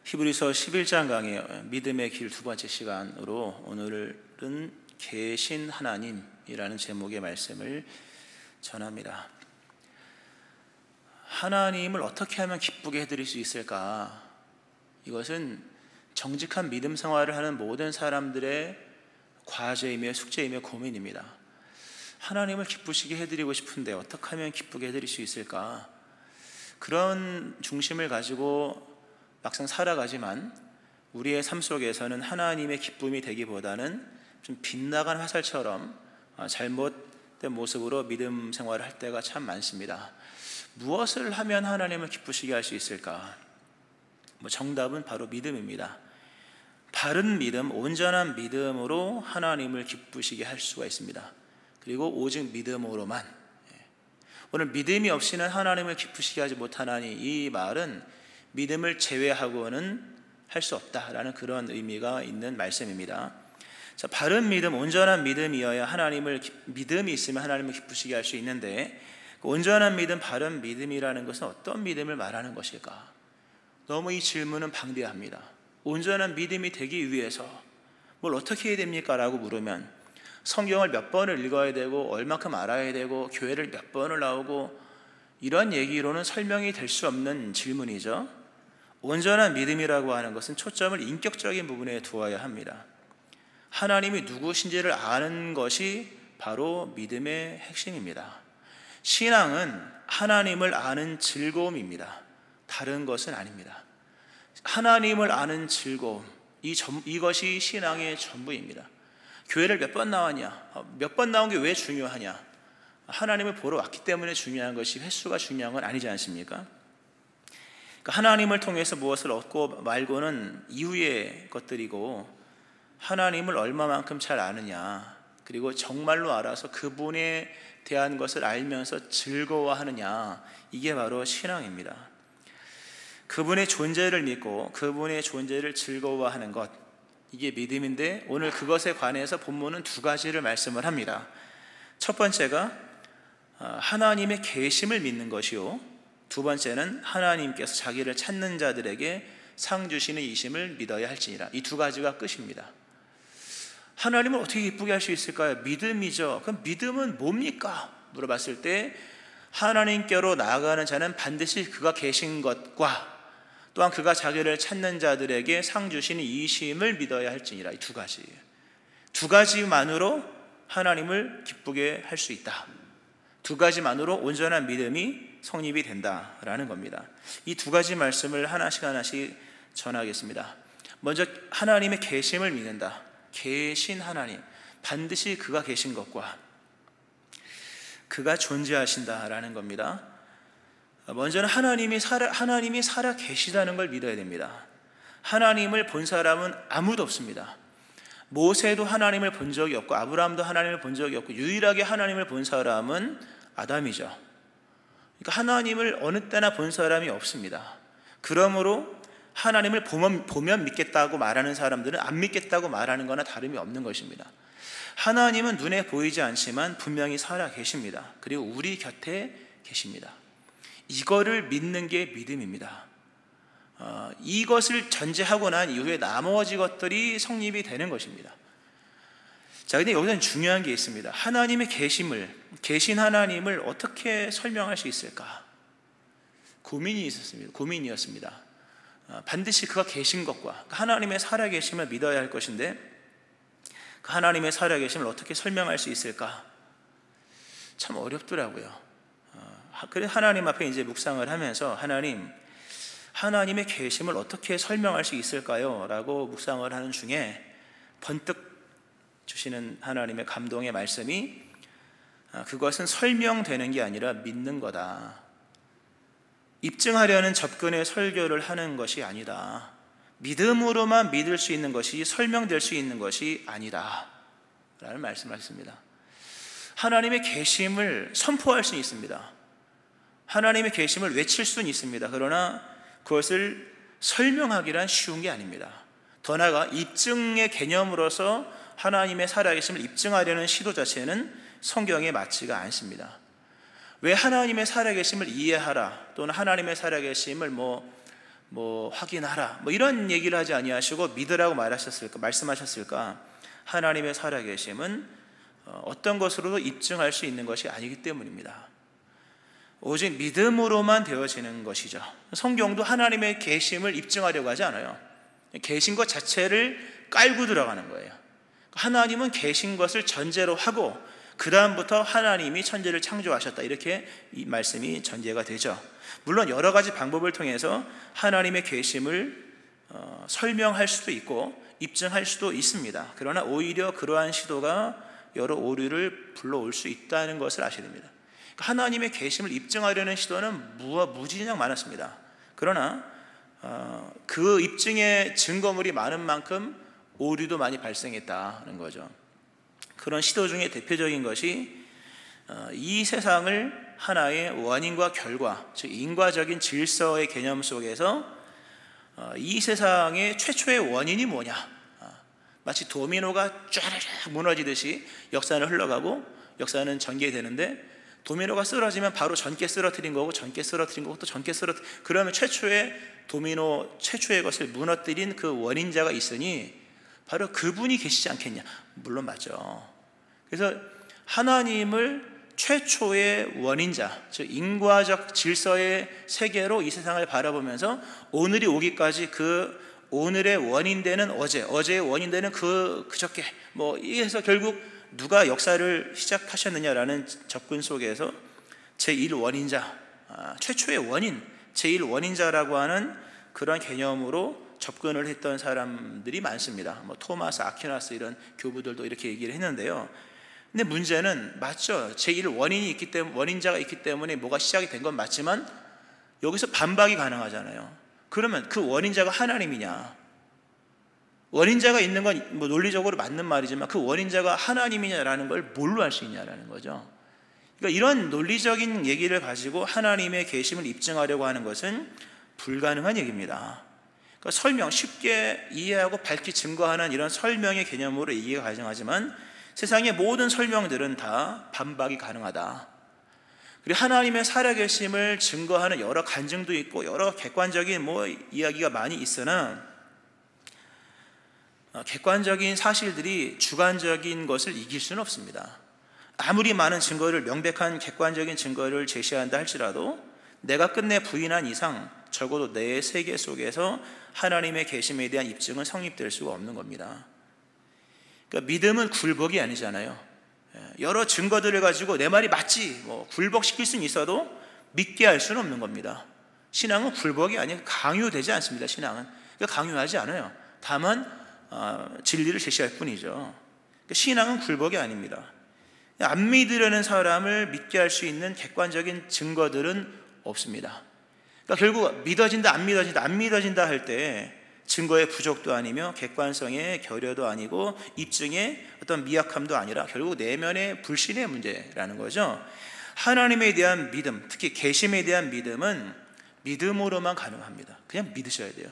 히브리서 11장 강의 믿음의 길 두 번째 시간으로 오늘은 계신 하나님이라는 제목의 말씀을 전합니다. 하나님을 어떻게 하면 기쁘게 해드릴 수 있을까? 이것은 정직한 믿음 생활을 하는 모든 사람들의 과제이며 숙제이며 고민입니다. 하나님을 기쁘시게 해드리고 싶은데 어떻게 하면 기쁘게 해드릴 수 있을까? 그런 중심을 가지고 막상 살아가지만 우리의 삶 속에서는 하나님의 기쁨이 되기보다는 좀 빗나간 화살처럼 잘못된 모습으로 믿음 생활을 할 때가 참 많습니다. 무엇을 하면 하나님을 기쁘시게 할 수 있을까? 정답은 바로 믿음입니다. 바른 믿음, 온전한 믿음으로 하나님을 기쁘시게 할 수가 있습니다. 그리고 오직 믿음으로만. 오늘 믿음이 없이는 하나님을 기쁘시게 하지 못하나니, 이 말은 믿음을 제외하고는 할 수 없다라는 그런 의미가 있는 말씀입니다. 자, 바른 믿음, 온전한 믿음이어야 믿음이 있으면 하나님을 기쁘시게 할 수 있는데, 그 온전한 믿음, 바른 믿음이라는 것은 어떤 믿음을 말하는 것일까? 너무 이 질문은 방대합니다. 온전한 믿음이 되기 위해서 뭘 어떻게 해야 됩니까? 라고 물으면 성경을 몇 번을 읽어야 되고 얼마큼 알아야 되고 교회를 몇 번을 나오고 이런 얘기로는 설명이 될 수 없는 질문이죠. 온전한 믿음이라고 하는 것은 초점을 인격적인 부분에 두어야 합니다. 하나님이 누구신지를 아는 것이 바로 믿음의 핵심입니다. 신앙은 하나님을 아는 즐거움입니다. 다른 것은 아닙니다. 하나님을 아는 즐거움, 이것이 신앙의 전부입니다. 교회를 몇 번 나왔냐? 몇 번 나온 게 왜 중요하냐? 하나님을 보러 왔기 때문에 중요한 것이 횟수가 중요한 건 아니지 않습니까? 하나님을 통해서 무엇을 얻고 말고는 이후의 것들이고, 하나님을 얼마만큼 잘 아느냐, 그리고 정말로 알아서 그분에 대한 것을 알면서 즐거워하느냐, 이게 바로 신앙입니다. 그분의 존재를 믿고 그분의 존재를 즐거워하는 것, 이게 믿음인데, 오늘 그것에 관해서 본문은 두 가지를 말씀을 합니다. 첫 번째가 하나님의 계심을 믿는 것이요, 두 번째는 하나님께서 자기를 찾는 자들에게 상 주시는 이심을 믿어야 할지니라. 이 두 가지가 끝입니다. 하나님을 어떻게 기쁘게 할 수 있을까요? 믿음이죠. 그럼 믿음은 뭡니까? 물어봤을 때 하나님께로 나아가는 자는 반드시 그가 계신 것과 또한 그가 자기를 찾는 자들에게 상 주시는 이심을 믿어야 할지니라. 이 두 가지. 두 가지만으로 하나님을 기쁘게 할 수 있다. 두 가지만으로 온전한 믿음이 성립이 된다라는 겁니다. 이 두 가지 말씀을 하나씩 전하겠습니다. 먼저 하나님의 계심을 믿는다. 계신 하나님, 반드시 그가 계신 것과 그가 존재하신다라는 겁니다. 먼저는 하나님이 살아 계시다는 걸 믿어야 됩니다. 하나님을 본 사람은 아무도 없습니다. 모세도 하나님을 본 적이 없고 아브라함도 하나님을 본 적이 없고 유일하게 하나님을 본 사람은 아담이죠. 그러니까 하나님을 어느 때나 본 사람이 없습니다. 그러므로 하나님을 보면 믿겠다고 말하는 사람들은 안 믿겠다고 말하는 거나 다름이 없는 것입니다. 하나님은 눈에 보이지 않지만 분명히 살아 계십니다. 그리고 우리 곁에 계십니다. 이거를 믿는 게 믿음입니다. 이것을 전제하고 난 이후에 나머지 것들이 성립이 되는 것입니다. 자, 근데 여기서는 중요한 게 있습니다. 하나님의 계신 하나님을 어떻게 설명할 수 있을까? 고민이었습니다. 반드시 그가 계신 것과 하나님의 살아계심을 믿어야 할 것인데, 그 하나님의 살아계심을 어떻게 설명할 수 있을까? 참 어렵더라고요. 그래서 하나님 앞에 이제 묵상을 하면서 하나님의 계심을 어떻게 설명할 수 있을까요? 라고 묵상을 하는 중에 번뜩 주시는 하나님의 감동의 말씀이, 그것은 설명되는 게 아니라 믿는 거다. 입증하려는 접근의 설교를 하는 것이 아니다. 믿음으로만 믿을 수 있는 것이 설명될 수 있는 것이 아니다 라는 말씀을 하셨습니다. 하나님의 계심을 선포할 수는 있습니다. 하나님의 계심을 외칠 수는 있습니다. 그러나 그것을 설명하기란 쉬운 게 아닙니다. 더 나아가 입증의 개념으로서 하나님의 살아계심을 입증하려는 시도 자체는 성경에 맞지가 않습니다. 왜 하나님의 살아계심을 이해하라, 또는 하나님의 살아계심을 뭐 확인하라 뭐 이런 얘기를 하지 아니하시고 믿으라고 말씀하셨을까? 하나님의 살아계심은 어떤 것으로도 입증할 수 있는 것이 아니기 때문입니다. 오직 믿음으로만 되어지는 것이죠. 성경도 하나님의 계심을 입증하려고 하지 않아요. 계신 것 자체를 깔고 들어가는 거예요. 하나님은 계신 것을 전제로 하고 그 다음부터 하나님이 천지를 창조하셨다, 이렇게 이 말씀이 전제가 되죠. 물론 여러 가지 방법을 통해서 하나님의 계심을 설명할 수도 있고 입증할 수도 있습니다. 그러나 오히려 그러한 시도가 여러 오류를 불러올 수 있다는 것을 아셔야 됩니다. 하나님의 계심을 입증하려는 시도는 무지장 많았습니다. 그러나 그 입증의 증거물이 많은 만큼 오류도 많이 발생했다는 거죠. 그런 시도 중에 대표적인 것이 이 세상을 하나의 원인과 결과, 즉 인과적인 질서의 개념 속에서 이 세상의 최초의 원인이 뭐냐, 마치 도미노가 쫘르르 무너지듯이 역사는 흘러가고 역사는 전개되는데, 도미노가 쓰러지면 바로 전개 쓰러뜨린 거고 전개 쓰러뜨린 거고 또 전개 그러면 최초의 도미노, 최초의 것을 무너뜨린 그 원인자가 있으니 바로 그분이 계시지 않겠냐? 물론 맞죠. 그래서 하나님을 최초의 원인자, 즉 인과적 질서의 세계로 이 세상을 바라보면서 오늘이 오기까지 그 오늘의 원인되는 어제의 원인되는 그저께 뭐 이래서 결국 누가 역사를 시작하셨느냐라는 접근 속에서 제1원인자, 최초의 원인, 제1원인자라고 하는 그런 개념으로 접근을 했던 사람들이 많습니다. 뭐 토마스 아퀴나스 이런 교부들도 이렇게 얘기를 했는데요. 근데 문제는 맞죠. 제1원인이 있기 때문에, 원인자가 있기 때문에 뭐가 시작이 된 건 맞지만 여기서 반박이 가능하잖아요. 그러면 그 원인자가 하나님이냐? 원인자가 있는 건 뭐 논리적으로 맞는 말이지만 그 원인자가 하나님이냐라는 걸 뭘로 알 수 있냐라는 거죠. 그러니까 이런 논리적인 얘기를 가지고 하나님의 계심을 입증하려고 하는 것은 불가능한 얘기입니다. 그러니까 설명, 쉽게 이해하고 밝히 증거하는 이런 설명의 개념으로 이해가 가능하지만 세상의 모든 설명들은 다 반박이 가능하다. 그리고 하나님의 살아계심을 증거하는 여러 간증도 있고 여러 객관적인 이야기가 많이 있으나 객관적인 사실들이 주관적인 것을 이길 수는 없습니다. 아무리 많은 증거를, 명백한 객관적인 증거를 제시한다 할지라도 내가 끝내 부인한 이상 적어도 내 세계 속에서 하나님의 계심에 대한 입증은 성립될 수가 없는 겁니다. 그러니까 믿음은 굴복이 아니잖아요. 여러 증거들을 가지고 내 말이 맞지, 굴복시킬 수는 있어도 믿게 할 수는 없는 겁니다. 신앙은 굴복이 아니고 강요되지 않습니다. 신앙은 그러니까 강요하지 않아요. 다만 진리를 제시할 뿐이죠. 그러니까 신앙은 굴복이 아닙니다. 안 믿으려는 사람을 믿게 할 수 있는 객관적인 증거들은 없습니다. 그러니까 결국 믿어진다, 안 믿어진다 할 때 증거의 부족도 아니며 객관성의 결여도 아니고 입증의 어떤 미약함도 아니라 결국 내면의 불신의 문제라는 거죠. 하나님에 대한 믿음, 특히 계심에 대한 믿음은 믿음으로만 가능합니다. 그냥 믿으셔야 돼요.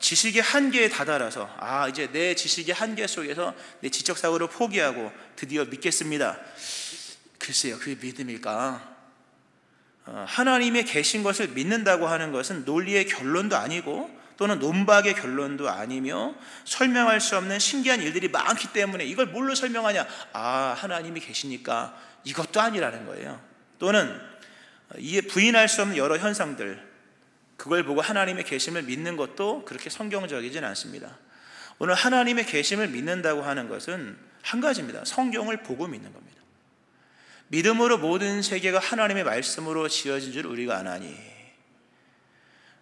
지식의 한계에 다다라서 이제 내 지식의 한계 속에서 내 지적사고를 포기하고 드디어 믿겠습니다. 글쎄요, 그게 믿음일까? 하나님의 계신 것을 믿는다고 하는 것은 논리의 결론도 아니고 또는 논박의 결론도 아니며 설명할 수 없는 신기한 일들이 많기 때문에 이걸 뭘로 설명하냐? 하나님이 계시니까 이것도 아니라는 거예요. 또는 부인할 수 없는 여러 현상들, 그걸 보고 하나님의 계심을 믿는 것도 그렇게 성경적이진 않습니다. 오늘 하나님의 계심을 믿는다고 하는 것은 한 가지입니다. 성경을 보고 믿는 겁니다. 믿음으로 모든 세계가 하나님의 말씀으로 지어진 줄 우리가 아나니,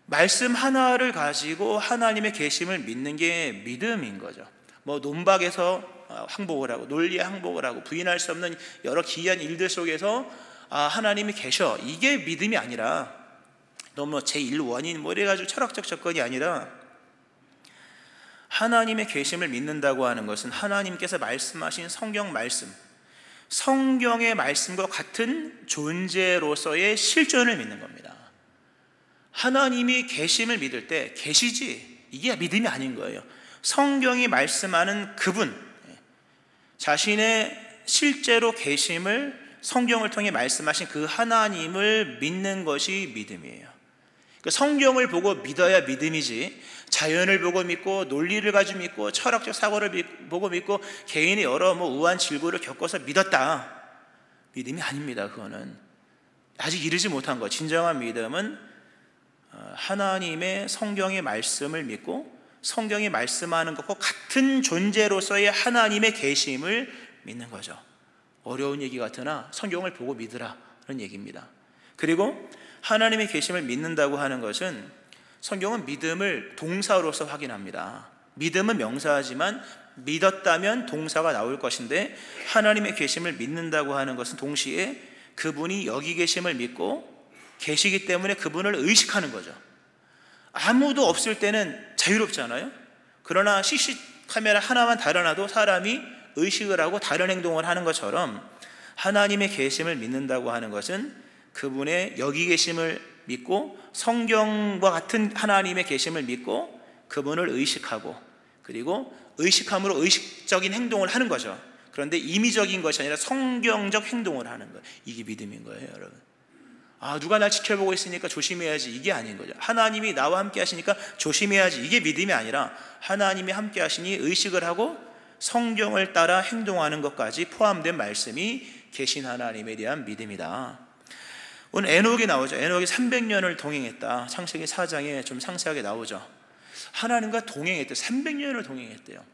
말씀 하나를 가지고 하나님의 계심을 믿는 게 믿음인 거죠. 논박에서 항복을 하고 논리에 항복을 하고 부인할 수 없는 여러 기이한 일들 속에서 하나님이 계셔, 이게 믿음이 아니라 너무 제1원인 이래가지고 철학적 접근이 아니라 하나님의 계심을 믿는다고 하는 것은 하나님께서 말씀하신 성경 말씀, 성경의 말씀과 같은 존재로서의 실존을 믿는 겁니다. 하나님이 계심을 믿을 때 계시지, 이게 믿음이 아닌 거예요. 성경이 말씀하는 그분, 자신의 실제로 계심을 성경을 통해 말씀하신 그 하나님을 믿는 것이 믿음이에요. 성경을 보고 믿어야 믿음이지, 자연을 보고 믿고 논리를 가지고 믿고 철학적 사고를 보고 믿고 개인의 여러 우한 질고를 겪어서 믿었다, 믿음이 아닙니다. 그거는 아직 이르지 못한 것. 진정한 믿음은 하나님의 성경의 말씀을 믿고 성경이 말씀하는 것과 같은 존재로서의 하나님의 계심을 믿는 거죠. 어려운 얘기 같으나 성경을 보고 믿으라, 그런 얘기입니다. 그리고 하나님의 계심을 믿는다고 하는 것은, 성경은 믿음을 동사로서 확인합니다. 믿음은 명사하지만 믿었다면 동사가 나올 것인데, 하나님의 계심을 믿는다고 하는 것은 동시에 그분이 여기 계심을 믿고 계시기 때문에 그분을 의식하는 거죠. 아무도 없을 때는 자유롭잖아요. 그러나 CC 카메라 하나만 달아놔도 사람이 의식을 하고 다른 행동을 하는 것처럼, 하나님의 계심을 믿는다고 하는 것은 그분의 여기 계심을 믿고 성경과 같은 하나님의 계심을 믿고 그분을 의식하고, 그리고 의식함으로 의식적인 행동을 하는 거죠. 그런데 임의적인 것이 아니라 성경적 행동을 하는 거예요. 이게 믿음인 거예요, 여러분. 누가 날 지켜보고 있으니까 조심해야지, 이게 아닌 거죠. 하나님이 나와 함께 하시니까 조심해야지, 이게 믿음이 아니라 하나님이 함께 하시니 의식을 하고 성경을 따라 행동하는 것까지 포함된 말씀이 계신 하나님에 대한 믿음이다. 오늘 에녹이 나오죠. 에녹이 300년을 동행했다. 창세기 4장에 좀 상세하게 나오죠. 하나님과 동행했대요. 300년을 동행했대요.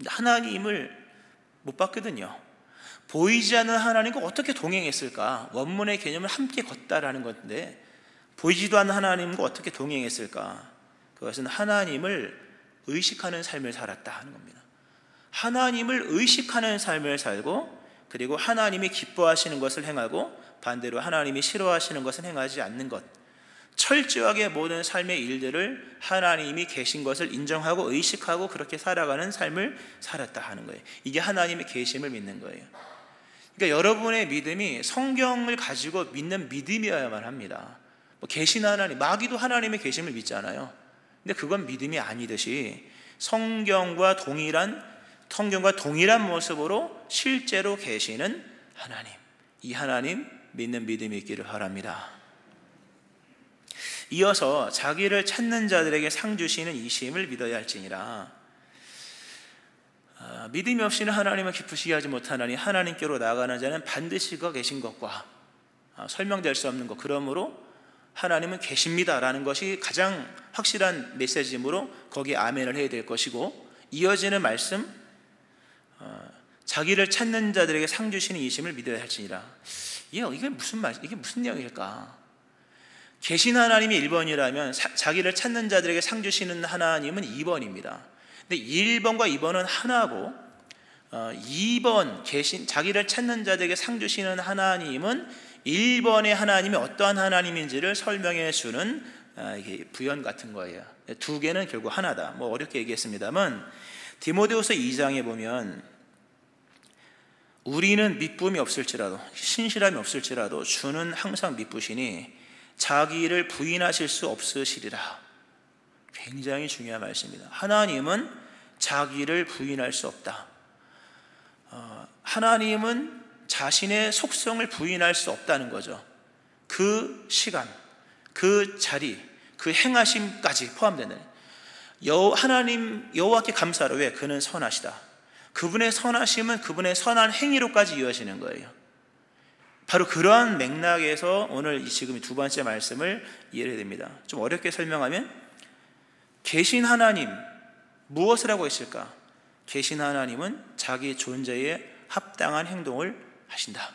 하나님을 못 봤거든요. 보이지 않는 하나님과 어떻게 동행했을까? 원문의 개념은 함께 걷다라는 건데, 보이지도 않는 하나님과 어떻게 동행했을까? 그것은 하나님을 의식하는 삶을 살았다 하는 겁니다. 하나님을 의식하는 삶을 살고, 그리고 하나님이 기뻐하시는 것을 행하고 반대로 하나님이 싫어하시는 것은 행하지 않는 것, 철저하게 모든 삶의 일들을 하나님이 계신 것을 인정하고 의식하고 그렇게 살아가는 삶을 살았다 하는 거예요. 이게 하나님의 계심을 믿는 거예요. 그러니까 여러분의 믿음이 성경을 가지고 믿는 믿음이어야만 합니다. 계신 하나님, 마귀도 하나님의 계심을 믿잖아요. 근데 그건 믿음이 아니듯이 성경과 동일한 모습으로 실제로 계시는 하나님, 이 하나님 믿는 믿음이 있기를 바랍니다. 이어서 자기를 찾는 자들에게 상 주시는 이심을 믿어야 할지니라. 믿음이 없이는 하나님을 기쁘시게 하지 못하나니 하나님께로 나아가는 자는 반드시 그가 계신 것과 설명될 수 없는 것, 그러므로 하나님은 계십니다라는 것이 가장 확실한 메시지이므로 거기에 아멘을 해야 될 것이고, 이어지는 말씀, 자기를 찾는 자들에게 상 주시는 이심을 믿어야 할지니라. 이게 무슨 내용일까? 계신 하나님이 1번이라면 자기를 찾는 자들에게 상 주시는 하나님은 2번입니다. 근데 1번과 2번은 하나고, 2번 자기를 찾는 자들에게 상 주시는 하나님은 1번의 하나님이 어떠한 하나님인지를 설명해 주는 이게 부연 같은 거예요. 두 개는 결국 하나다. 어렵게 얘기했습니다만, 디모데후서 2장에 보면 우리는 미쁨이 없을지라도, 신실함이 없을지라도 주는 항상 미쁘시니 자기를 부인하실 수 없으시리라. 굉장히 중요한 말씀입니다. 하나님은 자기를 부인할 수 없다. 하나님은 자신의 속성을 부인할 수 없다는 거죠. 그 시간, 그 자리, 그 행하심까지 포함되는 하나님 여호와께 감사하라. 왜? 그는 선하시다. 그분의 선하심은 그분의 선한 행위로까지 이어지는 거예요. 바로 그러한 맥락에서 오늘 지금 두 번째 말씀을 이해해야 됩니다. 좀 어렵게 설명하면, 계신 하나님, 무엇을 하고 있을까? 계신 하나님은 자기 존재에 합당한 행동을 하신다.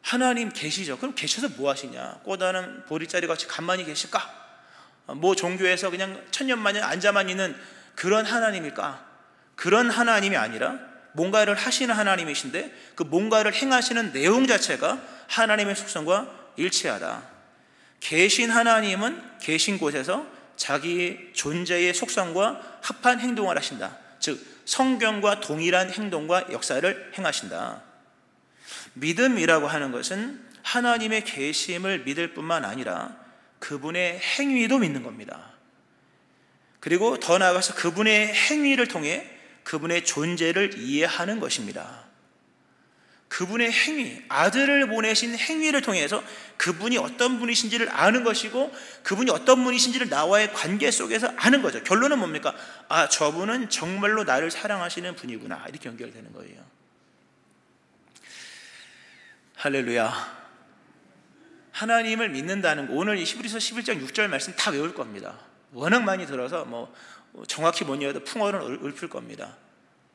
하나님 계시죠. 그럼 계셔서 뭐 하시냐? 꽃다는 보리자리 같이 가만히 계실까? 종교에서 그냥 천년만년 앉아만 있는 그런 하나님일까? 그런 하나님이 아니라 뭔가를 하시는 하나님이신데, 그 뭔가를 행하시는 내용 자체가 하나님의 속성과 일치하다. 계신 하나님은 계신 곳에서 자기 존재의 속성과 합한 행동을 하신다. 즉 성경과 동일한 행동과 역사를 행하신다. 믿음이라고 하는 것은 하나님의 계심을 믿을 뿐만 아니라 그분의 행위도 믿는 겁니다. 그리고 더 나아가서 그분의 행위를 통해 그분의 존재를 이해하는 것입니다. 그분의 행위, 아들을 보내신 행위를 통해서 그분이 어떤 분이신지를 아는 것이고 그분이 어떤 분이신지를 나와의 관계 속에서 아는 거죠. 결론은 뭡니까? 아, 저분은 정말로 나를 사랑하시는 분이구나, 이렇게 연결되는 거예요. 할렐루야. 하나님을 믿는다는 거, 오늘 이 히브리서 11장 6절 말씀 다 외울 겁니다. 워낙 많이 들어서 정확히 못 외워도 풍어는 읊을 겁니다.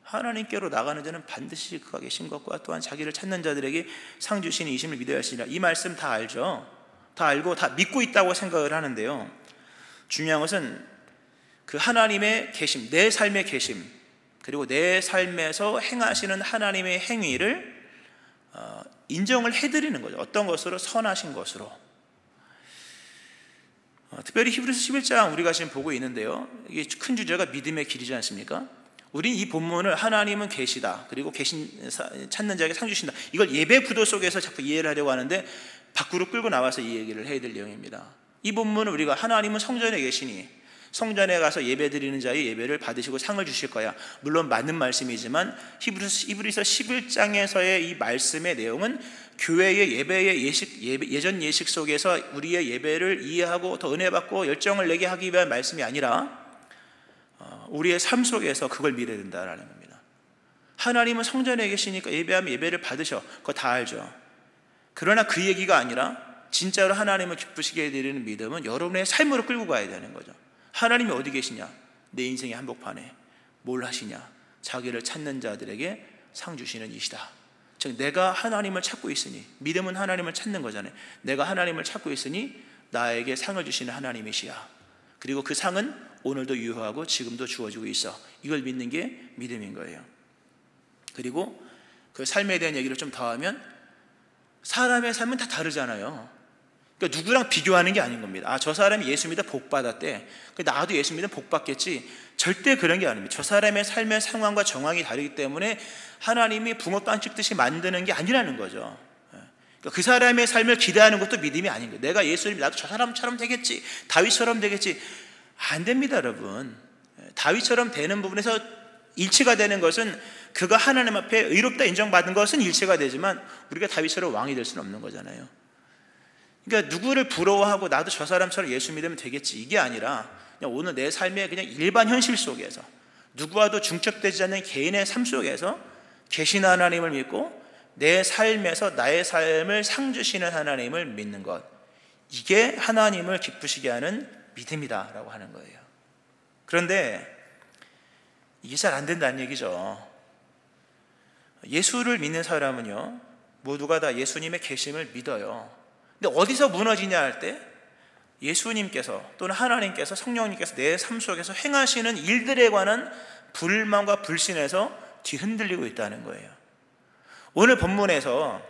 하나님께로 나가는 자는 반드시 그가 계신 것과 또한 자기를 찾는 자들에게 상 주시는 이심을 믿어야 하시리라. 이 말씀 다 알죠? 다 알고 다 믿고 있다고 생각을 하는데요, 중요한 것은 그 하나님의 계심, 내 삶의 계심, 그리고 내 삶에서 행하시는 하나님의 행위를 인정을 해드리는 거죠. 어떤 것으로? 선하신 것으로. 특별히 히브리서 11장 우리가 지금 보고 있는데요, 이게 큰 주제가 믿음의 길이지 않습니까? 우리 이 본문을 하나님은 계시다, 그리고 찾는 자에게 상 주신다, 이걸 예배 구도 속에서 자꾸 이해를 하려고 하는데 밖으로 끌고 나와서 이 얘기를 해야 될 내용입니다. 이 본문은 우리가 하나님은 성전에 계시니 성전에 가서 예배 드리는 자의 예배를 받으시고 상을 주실 거야, 물론 맞는 말씀이지만 히브리서 11장에서의 이 말씀의 내용은 교회의 예배의 예전 예식 속에서 우리의 예배를 이해하고 더 은혜 받고 열정을 내게 하기 위한 말씀이 아니라 우리의 삶 속에서 그걸 믿어야 된다라는 겁니다. 하나님은 성전에 계시니까 예배하면 예배를 받으셔, 그거 다 알죠. 그러나 그 얘기가 아니라 진짜로 하나님을 기쁘시게 해드리는 믿음은 여러분의 삶으로 끌고 가야 되는 거죠. 하나님이 어디 계시냐? 내 인생의 한복판에. 뭘 하시냐? 자기를 찾는 자들에게 상 주시는 이시다. 즉 내가 하나님을 찾고 있으니, 믿음은 하나님을 찾는 거잖아요. 내가 하나님을 찾고 있으니 나에게 상을 주시는 하나님이시야. 그리고 그 상은 오늘도 유효하고 지금도 주어지고 있어. 이걸 믿는 게 믿음인 거예요. 그리고 그 삶에 대한 얘기를 좀 더하면 사람의 삶은 다 다르잖아요. 그러니까 누구랑 비교하는 게 아닌 겁니다. 아, 저 사람이 예수 믿어 복 받았대, 나도 예수 믿으면 복 받겠지. 절대 그런 게 아닙니다. 저 사람의 삶의 상황과 정황이 다르기 때문에 하나님이 붕어빵 찍듯이 만드는 게 아니라는 거죠. 그러니까 그 사람의 삶을 기대하는 것도 믿음이 아닌 거예요. 내가 예수 믿으면 나도 저 사람처럼 되겠지, 다윗처럼 되겠지. 안 됩니다, 여러분. 다윗처럼 되는 부분에서 일치가 되는 것은, 그가 하나님 앞에 의롭다 인정받은 것은 일치가 되지만 우리가 다윗처럼 왕이 될 수는 없는 거잖아요. 그러니까 누구를 부러워하고 나도 저 사람처럼 예수 믿으면 되겠지, 이게 아니라 그냥 오늘 내 삶의 그냥 일반 현실 속에서 누구와도 중첩되지 않는 개인의 삶 속에서 계신 하나님을 믿고 내 삶에서 나의 삶을 상 주시는 하나님을 믿는 것, 이게 하나님을 기쁘시게 하는 믿음이다라고 하는 거예요. 그런데 이게 잘 안 된다는 얘기죠. 예수를 믿는 사람은요, 모두가 다 예수님의 계심을 믿어요. 근데 어디서 무너지냐 할 때 예수님께서 또는 하나님께서, 성령님께서 내 삶 속에서 행하시는 일들에 관한 불만과 불신에서 뒤흔들리고 있다는 거예요. 오늘 본문에서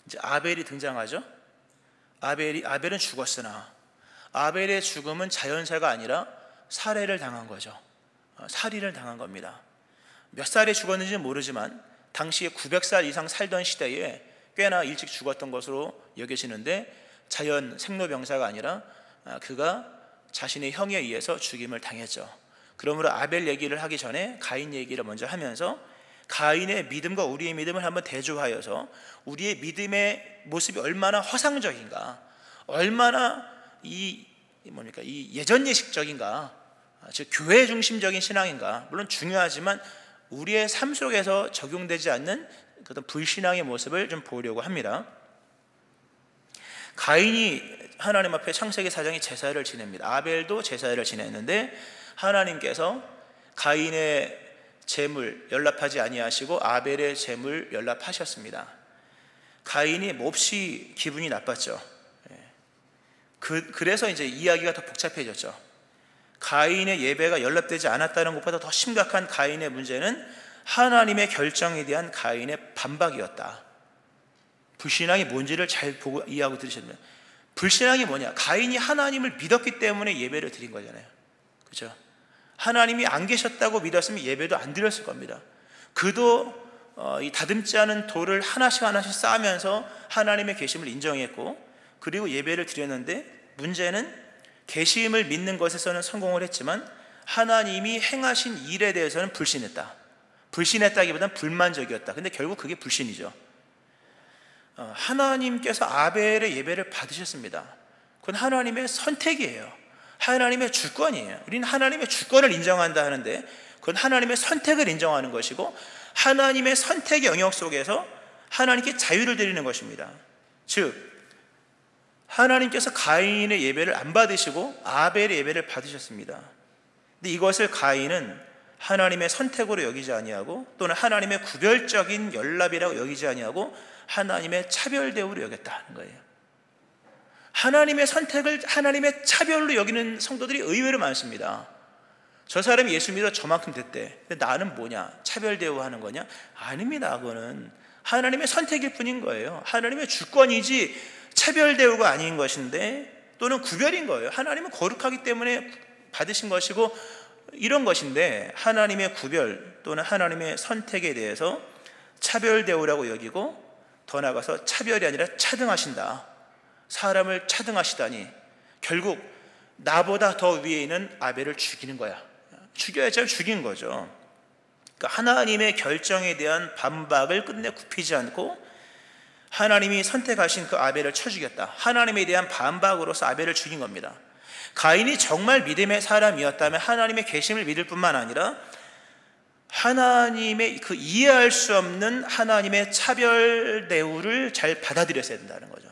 이제 아벨이 등장하죠. 아벨은 죽었으나 아벨의 죽음은 자연사가 아니라 살해를 당한 거죠. 살인을 당한 겁니다. 몇 살에 죽었는지는 모르지만 당시에 900살 이상 살던 시대에 꽤나 일찍 죽었던 것으로 여겨지는데, 자연 생로병사가 아니라 그가 자신의 형에 의해서 죽임을 당했죠. 그러므로 아벨 얘기를 하기 전에 가인 얘기를 먼저 하면서 가인의 믿음과 우리의 믿음을 한번 대조하여서 우리의 믿음의 모습이 얼마나 허상적인가, 얼마나 이 예전 예식적인가, 즉 교회 중심적인 신앙인가, 물론 중요하지만 우리의 삶 속에서 적용되지 않는 그런 불신앙의 모습을 좀 보려고 합니다. 가인이 하나님 앞에 창세기 4장에 제사를 지냅니다. 아벨도 제사를 지냈는데 하나님께서 가인의 재물 연납하지 아니하시고 아벨의 재물 연납하셨습니다. 가인이 몹시 기분이 나빴죠. 그래서 이제 이야기가 더 복잡해졌죠. 가인의 예배가 연락되지 않았다는 것보다 더 심각한 가인의 문제는 하나님의 결정에 대한 가인의 반박이었다. 불신앙이 뭔지를 잘 보고 이해하고 들으셨나요? 불신앙이 뭐냐? 가인이 하나님을 믿었기 때문에 예배를 드린 거잖아요. 그렇죠? 하나님이 안 계셨다고 믿었으면 예배도 안 드렸을 겁니다. 그도 이 다듬지 않은 돌을 하나씩 쌓으면서 하나님의 계심을 인정했고, 그리고 예배를 드렸는데, 문제는 계심을 믿는 것에서는 성공을 했지만 하나님이 행하신 일에 대해서는 불신했다. 불신했다기보다는 불만족이었다. 근데 결국 그게 불신이죠. 하나님께서 아벨의 예배를 받으셨습니다. 그건 하나님의 선택이에요. 하나님의 주권이에요. 우리는 하나님의 주권을 인정한다 하는데 그건 하나님의 선택을 인정하는 것이고 하나님의 선택의 영역 속에서 하나님께 자유를 드리는 것입니다. 즉 하나님께서 가인의 예배를 안 받으시고 아벨의 예배를 받으셨습니다. 근데 이것을 가인은 하나님의 선택으로 여기지 아니하고 또는 하나님의 구별적인 연합이라고 여기지 아니하고 하나님의 차별 대우로 여겼다는 거예요. 하나님의 선택을 하나님의 차별로 여기는 성도들이 의외로 많습니다. 저 사람이 예수 믿어 저만큼 됐대. 근데 나는 뭐냐? 차별 대우하는 거냐? 아닙니다. 그거는 하나님의 선택일 뿐인 거예요. 하나님의 주권이지 차별 대우가 아닌 것인데 또는 구별인 거예요. 하나님은 거룩하기 때문에 받으신 것이고 이런 것인데 하나님의 구별 또는 하나님의 선택에 대해서 차별 대우라고 여기고 더 나아가서 차별이 아니라 차등하신다. 사람을 차등하시다니 결국 나보다 더 위에 있는 아벨을 죽이는 거야. 죽여야지 죽인 거죠. 그러니까 하나님의 결정에 대한 반박을 끝내 굽히지 않고 하나님이 선택하신 그 아벨을 쳐 죽였다. 하나님에 대한 반박으로서 아벨을 죽인 겁니다. 가인이 정말 믿음의 사람이었다면 하나님의 계심을 믿을 뿐만 아니라 하나님의 그 이해할 수 없는 하나님의 차별 대우를 잘 받아들였어야 된다는 거죠.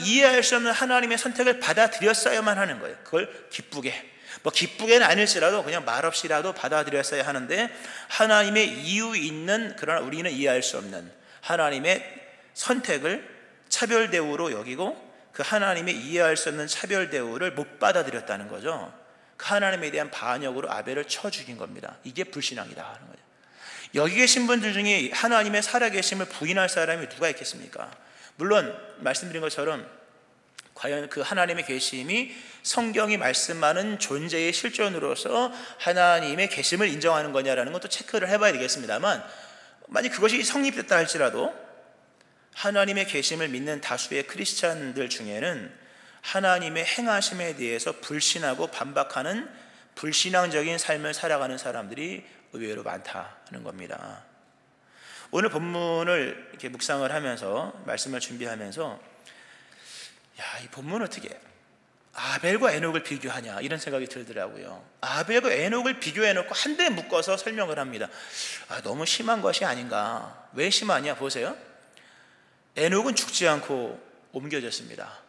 이해할 수 없는 하나님의 선택을 받아들였어야만 하는 거예요. 그걸 기쁘게 기쁘게는 아닐지라도 그냥 말없이라도 받아들였어야 하는데 하나님의 이유 있는 그러나 우리는 이해할 수 없는 하나님의 선택을 차별 대우로 여기고 그 하나님의 이해할 수 없는 차별 대우를 못 받아들였다는 거죠. 그 하나님에 대한 반역으로 아벨을 쳐 죽인 겁니다. 이게 불신앙이다 하는 거죠. 여기 계신 분들 중에 하나님의 살아계심을 부인할 사람이 누가 있겠습니까? 물론 말씀드린 것처럼 과연 그 하나님의 계심이 성경이 말씀하는 존재의 실존으로서 하나님의 계심을 인정하는 거냐라는 것도 체크를 해봐야 되겠습니다만 만약 그것이 성립됐다 할지라도 하나님의 계심을 믿는 다수의 크리스찬들 중에는 하나님의 행하심에 대해서 불신하고 반박하는 불신앙적인 삶을 살아가는 사람들이 의외로 많다는 겁니다. 오늘 본문을 이렇게 묵상을 하면서 말씀을 준비하면서 이 본문은 어떻게 아벨과 에녹을 비교하냐 이런 생각이 들더라고요. 아벨과 에녹을 비교해놓고 한데 묶어서 설명을 합니다. 너무 심한 것이 아닌가. 왜 심하냐 보세요. 에녹은 죽지 않고 옮겨졌습니다.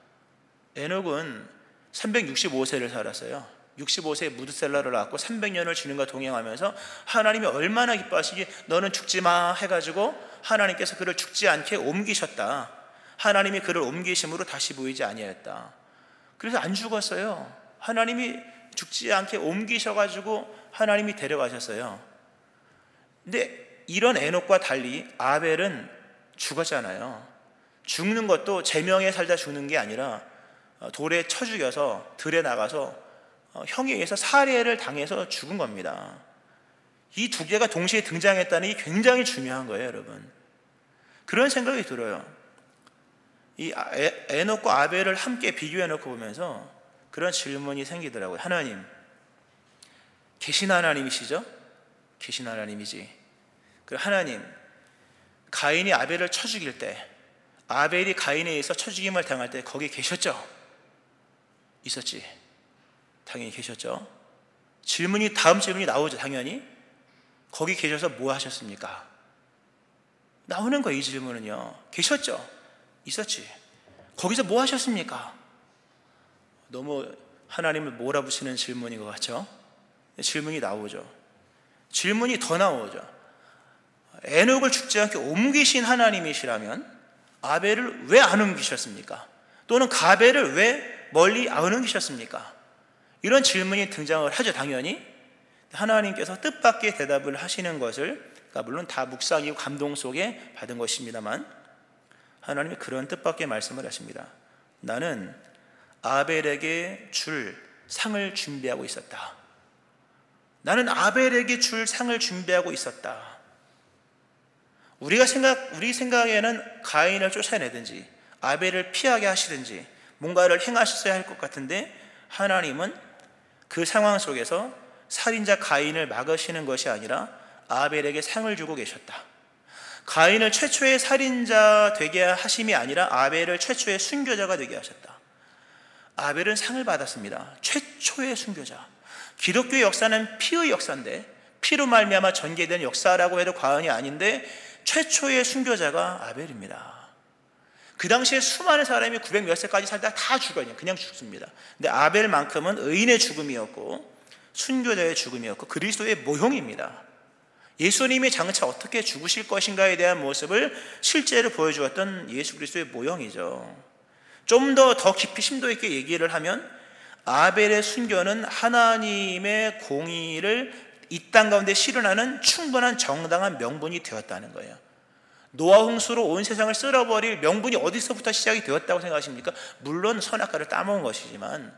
에녹은 365세를 살았어요. 65세에 무드셀라를 낳고 300년을 주님과 동행하면서 하나님이 얼마나 기뻐하시기 너는 죽지 마 해가지고 하나님께서 그를 죽지 않게 옮기셨다. 하나님이 그를 옮기심으로 다시 보이지 아니하였다. 그래서 안 죽었어요. 하나님이 죽지 않게 옮기셔가지고 하나님이 데려가셨어요. 근데 이런 에녹과 달리 아벨은 죽었잖아요. 죽는 것도 제명에 살다 죽는 게 아니라 돌에 쳐 죽여서 들에 나가서 형에 의해서 살해를 당해서 죽은 겁니다. 이 두 개가 동시에 등장했다는 게 굉장히 중요한 거예요, 여러분. 그런 생각이 들어요. 이 에녹과 아벨을 함께 비교해 놓고 보면서 그런 질문이 생기더라고요. 하나님, 계신 하나님이시죠? 계신 하나님이지. 그리고 하나님, 가인이 아벨을 쳐 죽일 때 아벨이 가인에 의해서 쳐 죽임을 당할 때 거기 계셨죠? 있었지. 당연히 계셨죠. 다음 질문이 나오죠. 당연히 거기 계셔서 뭐 하셨습니까? 나오는 거예요. 이 질문은요. 계셨죠? 있었지. 거기서 뭐 하셨습니까? 너무 하나님을 몰아붙이는 질문인 것 같죠? 질문이 나오죠. 질문이 더 나오죠. 에녹을 죽지 않게 옮기신 하나님이시라면 아벨을 왜 안 옮기셨습니까? 또는 가벨을 왜 멀리 안 옮기셨습니까? 이런 질문이 등장을 하죠. 당연히 하나님께서 뜻밖의 대답을 하시는 것을, 그러니까 물론 다 묵상이고 감동 속에 받은 것입니다만 하나님이 그런 뜻밖의 말씀을 하십니다. 나는 아벨에게 줄 상을 준비하고 있었다. 나는 아벨에게 줄 상을 준비하고 있었다. 우리 생각에는 가인을 쫓아내든지 아벨을 피하게 하시든지 뭔가를 행하셨어야 할 것 같은데 하나님은 그 상황 속에서 살인자 가인을 막으시는 것이 아니라 아벨에게 상을 주고 계셨다. 가인을 최초의 살인자 되게 하심이 아니라 아벨을 최초의 순교자가 되게 하셨다. 아벨은 상을 받았습니다. 최초의 순교자. 기독교의 역사는 피의 역사인데, 피로 말미암아 전개된 역사라고 해도 과언이 아닌데 최초의 순교자가 아벨입니다. 그 당시에 수많은 사람이 900 몇 세까지 살다가 다 죽어요. 그냥 죽습니다. 근데 아벨만큼은 의인의 죽음이었고 순교자의 죽음이었고 그리스도의 모형입니다. 예수님이 장차 어떻게 죽으실 것인가에 대한 모습을 실제로 보여주었던 예수 그리스도의 모형이죠. 좀 더 깊이 심도 있게 얘기를 하면 아벨의 순교는 하나님의 공의를 이 땅 가운데 실현하는 충분한 정당한 명분이 되었다는 거예요. 노아 홍수로 온 세상을 쓸어버릴 명분이 어디서부터 시작이 되었다고 생각하십니까? 물론 선악과를 따먹은 것이지만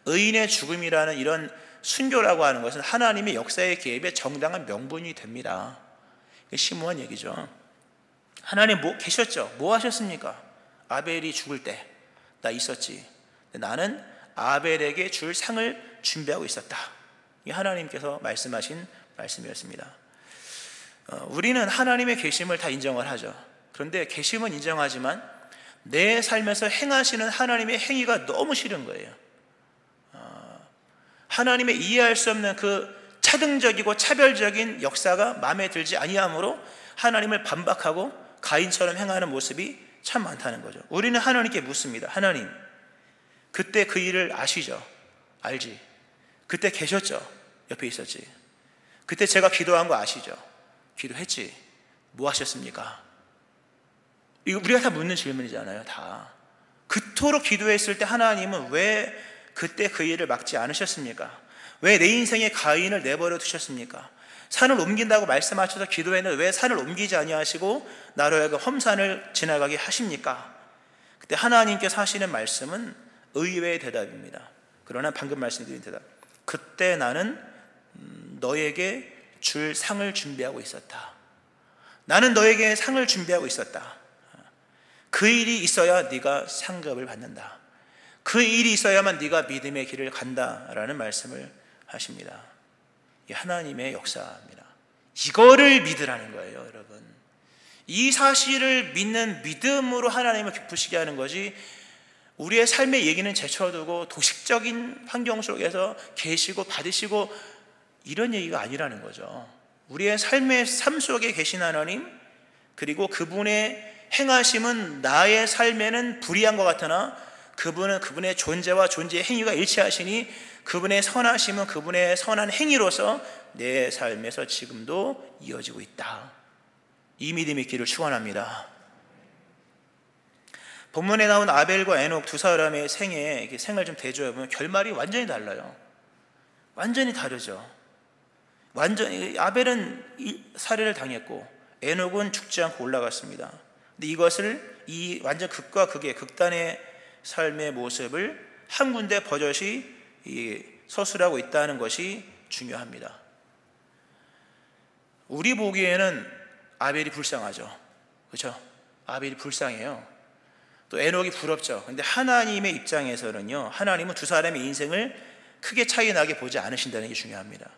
의인의 죽음이라는 이런 순교라고 하는 것은 하나님의 역사의 개입에 정당한 명분이 됩니다. 심오한 얘기죠. 하나님 계셨죠? 뭐 하셨습니까? 아벨이 죽을 때 나 있었지. 나는 아벨에게 줄 상을 준비하고 있었다. 이 하나님께서 말씀하신 말씀이었습니다. 우리는 하나님의 계심을 다 인정을 하죠. 그런데 계심은 인정하지만 내 삶에서 행하시는 하나님의 행위가 너무 싫은 거예요. 하나님의 이해할 수 없는 그 차등적이고 차별적인 역사가 마음에 들지 아니하므로 하나님을 반박하고 가인처럼 행하는 모습이 참 많다는 거죠. 우리는 하나님께 묻습니다. 하나님, 그때 그 일을 아시죠? 알지? 그때 계셨죠? 옆에 있었지? 그때 제가 기도한 거 아시죠? 기도했지? 뭐 하셨습니까? 이거 우리가 다 묻는 질문이잖아요. 다. 그토록 기도했을 때 하나님은 왜 그때 그 일을 막지 않으셨습니까? 왜 내 인생에 가인을 내버려 두셨습니까? 산을 옮긴다고 말씀하셔서 기도했는데 왜 산을 옮기지 아니하시고 나로 하여금 험산을 지나가게 하십니까? 그때 하나님께서 하시는 말씀은 의외의 대답입니다. 그러나 방금 말씀드린 대답, 그때 나는 너에게 줄 상을 준비하고 있었다. 나는 너에게 상을 준비하고 있었다. 그 일이 있어야 네가 상급을 받는다. 그 일이 있어야만 네가 믿음의 길을 간다라는 말씀을 하십니다. 이 하나님의 역사입니다. 이거를 믿으라는 거예요, 여러분. 이 사실을 믿는 믿음으로 하나님을 기쁘시게 하는 것이 우리의 삶의 얘기는 제쳐두고 도식적인 환경 속에서 계시고 받으시고 이런 얘기가 아니라는 거죠. 우리의 삶 속에 계신 하나님, 그리고 그분의 행하심은 나의 삶에는 불이한 것 같으나 그분은 그분의 존재와 존재의 행위가 일치하시니 그분의 선하심은 그분의 선한 행위로서 내 삶에서 지금도 이어지고 있다. 이 믿음의 길을 축원합니다. 본문에 나온 아벨과 에녹 두 사람의 생을 좀 대조해 보면 결말이 완전히 달라요. 완전히 다르죠. 완전히 아벨은 살해를 당했고 에녹은 죽지 않고 올라갔습니다. 근데 이것을 이 완전 극과 극의 극단의 삶의 모습을 한 군데 버젓이 서술하고 있다는 것이 중요합니다. 우리 보기에는 아벨이 불쌍하죠. 그렇죠? 아벨이 불쌍해요. 또 에녹이 부럽죠. 근데 하나님의 입장에서는요, 하나님은 두 사람의 인생을 크게 차이 나게 보지 않으신다는 게 중요합니다.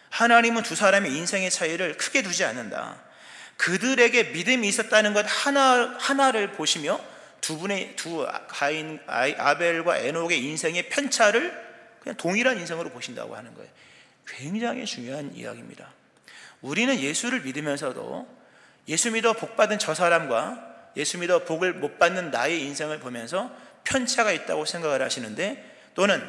하나님은 두 사람의 인생의 차이를 크게 두지 않는다. 그들에게 믿음이 있었다는 것 하나를 보시며 아벨과 에녹의 인생의 편차를 그냥 동일한 인생으로 보신다고 하는 거예요. 굉장히 중요한 이야기입니다. 우리는 예수를 믿으면서도 예수 믿어 복 받은 저 사람과 예수 믿어 복을 못 받는 나의 인생을 보면서 편차가 있다고 생각을 하시는데, 또는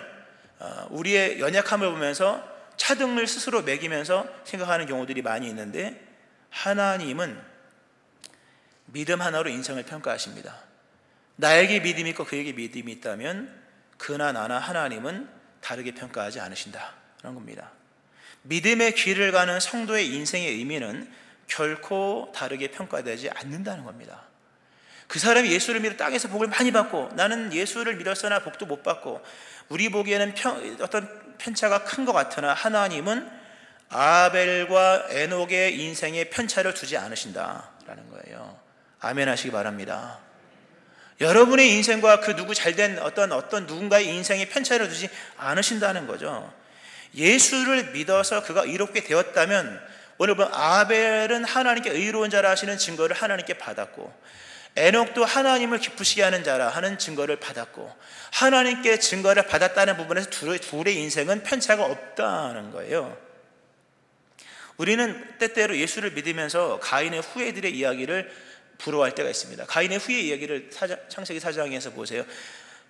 우리의 연약함을 보면서 차등을 스스로 매기면서 생각하는 경우들이 많이 있는데, 하나님은 믿음 하나로 인생을 평가하십니다. 나에게 믿음이 있고 그에게 믿음이 있다면 그나 나나 하나님은 다르게 평가하지 않으신다라는 겁니다. 믿음의 길을 가는 성도의 인생의 의미는 결코 다르게 평가되지 않는다는 겁니다. 그 사람이 예수를 믿어 땅에서 복을 많이 받고 나는 예수를 믿었으나 복도 못 받고, 우리 보기에는 어떤 편차가 큰 것 같으나 하나님은 아벨과 에녹의 인생의 편차를 두지 않으신다라는 거예요. 아멘 하시기 바랍니다. 여러분의 인생과 그 누구 잘된 어떤 누군가의 인생의 편차를 두지 않으신다는 거죠. 예수를 믿어서 그가 이롭게 되었다면 오늘 보면 아벨은 하나님께 의로운 자라 하시는 증거를 하나님께 받았고, 에녹도 하나님을 기쁘시게 하는 자라 하는 증거를 받았고, 하나님께 증거를 받았다는 부분에서 둘의 인생은 편차가 없다는 거예요. 우리는 때때로 예수를 믿으면서 가인의 후예들의 이야기를 부러워할 때가 있습니다. 가인의 후예 이야기를 창세기 4장에서 보세요.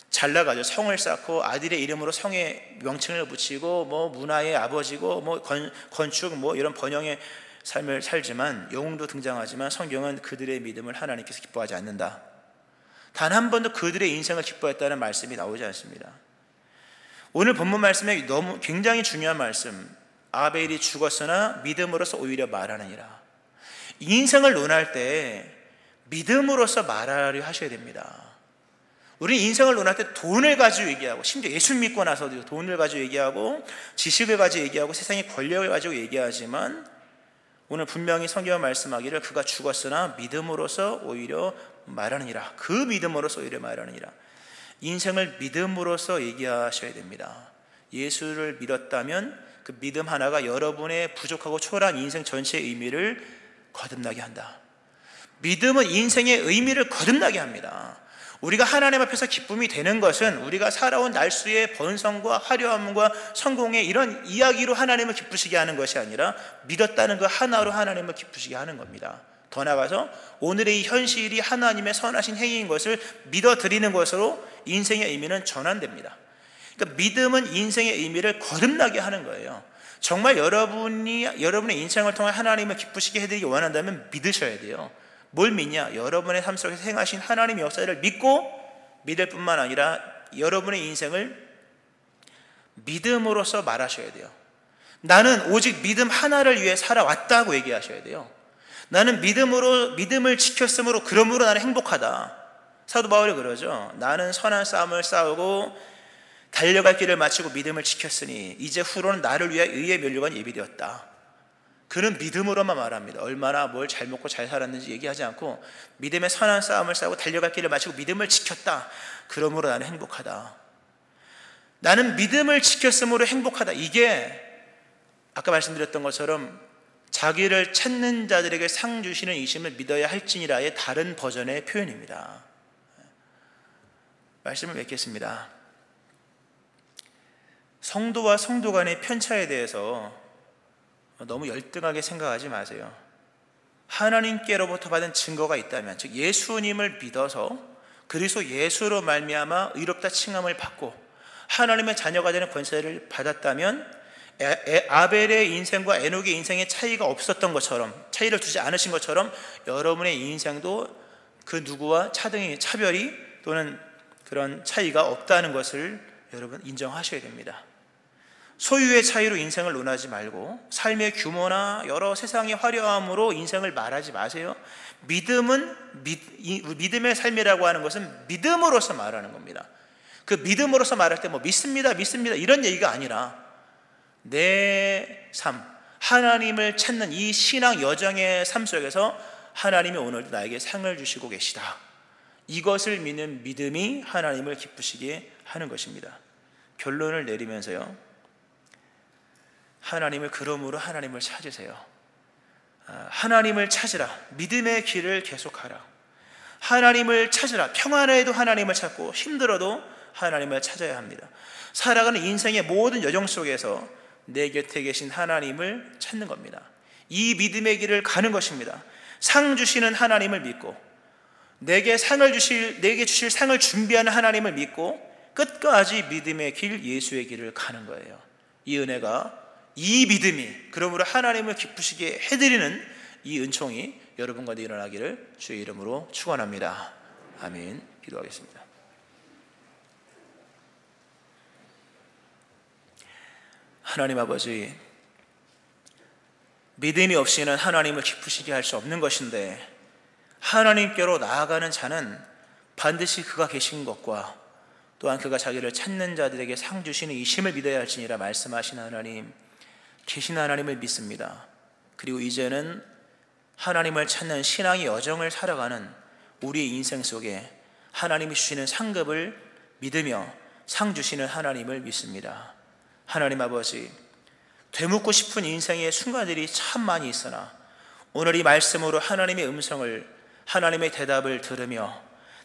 잘나가죠. 성을 쌓고 아들의 이름으로 성에 명칭을 붙이고 문화의 아버지고 건축 이런 번영의 삶을 살지만, 영웅도 등장하지만 성경은 그들의 믿음을 하나님께서 기뻐하지 않는다. 단 한 번도 그들의 인생을 기뻐했다는 말씀이 나오지 않습니다. 오늘 본문 말씀에 굉장히 중요한 말씀, 아벨이 죽었으나 믿음으로서 오히려 말하느니라. 인생을 논할 때 믿음으로서 말하려 하셔야 됩니다. 우리 인생을 논할 때 돈을 가지고 얘기하고, 심지어 예수 믿고 나서도 돈을 가지고 얘기하고, 지식을 가지고 얘기하고, 세상의 권력을 가지고 얘기하지만, 오늘 분명히 성경은 말씀하기를 그가 죽었으나 믿음으로서 오히려 말하느니라. 그 믿음으로서 오히려 말하느니라. 인생을 믿음으로서 얘기하셔야 됩니다. 예수를 믿었다면 그 믿음 하나가 여러분의 부족하고 초라한 인생 전체의 의미를 거듭나게 한다. 믿음은 인생의 의미를 거듭나게 합니다. 우리가 하나님 앞에서 기쁨이 되는 것은 우리가 살아온 날수의 번성과 화려함과 성공의 이런 이야기로 하나님을 기쁘시게 하는 것이 아니라 믿었다는 그 하나로 하나님을 기쁘시게 하는 겁니다. 더 나아가서 오늘의 이 현실이 하나님의 선하신 행위인 것을 믿어드리는 것으로 인생의 의미는 전환됩니다. 그러니까 믿음은 인생의 의미를 거듭나게 하는 거예요. 정말 여러분의 인생을 통해 하나님을 기쁘시게 해드리기 원한다면 믿으셔야 돼요. 뭘 믿냐? 여러분의 삶 속에서 행하신 하나님의 역사를 믿고, 믿을 뿐만 아니라 여러분의 인생을 믿음으로써 말하셔야 돼요. 나는 오직 믿음 하나를 위해 살아왔다고 얘기하셔야 돼요. 나는 믿음을 지켰으므로 그러므로 나는 행복하다. 사도 바울이 그러죠. 나는 선한 싸움을 싸우고 달려갈 길을 마치고 믿음을 지켰으니 이제 후로는 나를 위해 의의 면류관이 예비되었다. 그는 믿음으로만 말합니다. 얼마나 뭘 잘 먹고 잘 살았는지 얘기하지 않고 믿음의 선한 싸움을 싸우고 달려갈 길을 마치고 믿음을 지켰다. 그러므로 나는 행복하다. 나는 믿음을 지켰으므로 행복하다. 이게 아까 말씀드렸던 것처럼 자기를 찾는 자들에게 상 주시는 이심을 믿어야 할지니라의 다른 버전의 표현입니다. 말씀을 맺겠습니다. 성도와 성도 간의 편차에 대해서 너무 열등하게 생각하지 마세요. 하나님께로부터 받은 증거가 있다면, 즉 예수님을 믿어서 그리스도 예수로 말미암아 의롭다 칭함을 받고 하나님의 자녀가 되는 권세를 받았다면, 아벨의 인생과 에녹의 인생의 차이가 없었던 것처럼, 차이를 두지 않으신 것처럼 여러분의 인생도 그 누구와 차별이 또는 그런 차이가 없다는 것을 여러분 인정하셔야 됩니다. 소유의 차이로 인생을 논하지 말고 삶의 규모나 여러 세상의 화려함으로 인생을 말하지 마세요. 믿음의 삶이라고 하는 것은 믿음으로서 말하는 겁니다. 그 믿음으로서 말할 때 믿습니다 이런 얘기가 아니라 내 삶, 하나님을 찾는 이 신앙 여정의 삶 속에서 하나님이 오늘도 나에게 상을 주시고 계시다. 이것을 믿는 믿음이 하나님을 기쁘시게 하는 것입니다. 결론을 내리면서요, 그러므로 하나님을 찾으세요. 하나님을 찾으라. 믿음의 길을 계속하라. 하나님을 찾으라. 평안해도 하나님을 찾고 힘들어도 하나님을 찾아야 합니다. 살아가는 인생의 모든 여정 속에서 내 곁에 계신 하나님을 찾는 겁니다. 이 믿음의 길을 가는 것입니다. 상 주시는 하나님을 믿고 내게 주실 상을 준비하는 하나님을 믿고 끝까지 믿음의 길, 예수의 길을 가는 거예요. 이 은혜가, 이 믿음이 그러므로 하나님을 기쁘시게 해드리는 이 은총이 여러분 가운데 일어나기를 주의 이름으로 축원합니다. 아멘. 기도하겠습니다. 하나님 아버지, 믿음이 없이는 하나님을 기쁘시게 할 수 없는 것인데, 하나님께로 나아가는 자는 반드시 그가 계신 것과 또한 그가 자기를 찾는 자들에게 상 주시는 이심을 믿어야 할지니라 말씀하신 하나님, 계신 하나님을 믿습니다. 그리고 이제는 하나님을 찾는 신앙의 여정을 살아가는 우리의 인생 속에 하나님이 주시는 상급을 믿으며 상 주시는 하나님을 믿습니다. 하나님 아버지, 되묻고 싶은 인생의 순간들이 참 많이 있으나 오늘 이 말씀으로 하나님의 음성을, 하나님의 대답을 들으며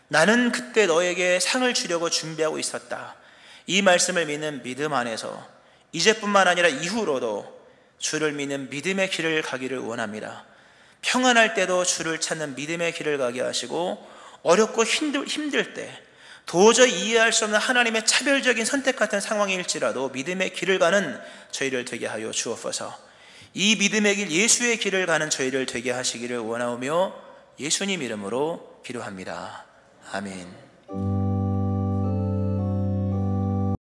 나는 그때 너에게 상을 주려고 준비하고 있었다, 이 말씀을 믿는 믿음 안에서 이제뿐만 아니라 이후로도 주를 믿는 믿음의 길을 가기를 원합니다. 평안할 때도 주를 찾는 믿음의 길을 가게 하시고, 어렵고 힘들 때 도저히 이해할 수 없는 하나님의 차별적인 선택 같은 상황일지라도 믿음의 길을 가는 저희를 되게 하여 주옵소서. 이 믿음의 길, 예수의 길을 가는 저희를 되게 하시기를 원하오며 예수님 이름으로 기도합니다. 아멘.